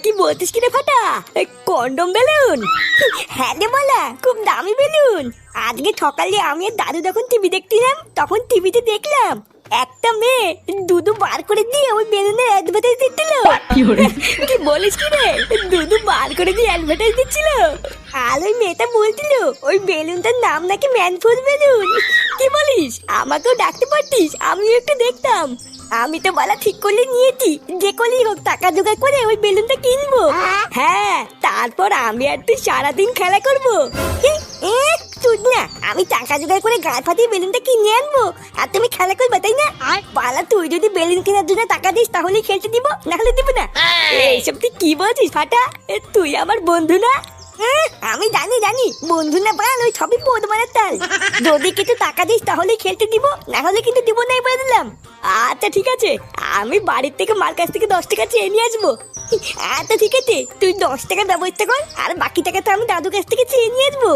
কি বলতিস কি রে ফাটা? Condom balloon? হ্যাঁ রে বলা, খুব দামি বেলুন। আজকে সকালে আমি আর দাদু যখন টিভি দেখছিলাম তখন টিভিতে দেখলাম একটা মেয়ে দুধু বার করে দিয়ে ওই বেলুনের অ্যাডভার্টাইজ দিচ্ছিল। কি বলিস কি রে? দুধু বার করে দিয়ে অ্যাডভার্টাইজ দিচ্ছিল। আর ওই মেয়েটা বলছিল ওই বেলুনটার নাম নাকি ম্যানফোর্স বেলুন। কি বলিস? আমাকেও ডাকতে পারতিস, আমিও একটু দেখতাম। আমি তো বলা ঠিক করলে নিয়েছি, যে করেই হোক টাকা জোগাড় করে ওই বেলুনটা কিনবো। হ্যাঁ, তারপর আমি আর তুই সারাদিন খেলা করবো। তুই না, আমি টাকা জোগাড় করে গায়ে ফাটিয়ে বেলুনটা কিনে আনবো আর তুমি খেলা করবে, তাই না? পালা, তুই যদি বেলুন কেনার জন্য টাকা দিস তাহলে খেলতে দিব, না হলে দিব না। এইসব তুই কি বলছিস ফাটা? তুই আমার বন্ধু না? আমি জানি জানি, বন্ধু না বাল, ওই সবই পদ মারার তাল। যদি কিছু টাকা দিস তাহলে খেলতে দিব, না হলে কিন্তু দিব না, বলে দিলাম। আচ্ছা ঠিক আছে, আমি বাড়ির থেকে মার কাছ থেকে 10 টাকা চেয়ে নিয়ে আসবো। আচ্ছা ঠিক আছে, তুই 10 টাকা ব্যবস্থা কর, আর বাকি টাকা তো আমি দাদুর কাছ থেকে চেয়ে নিয়ে আসবো।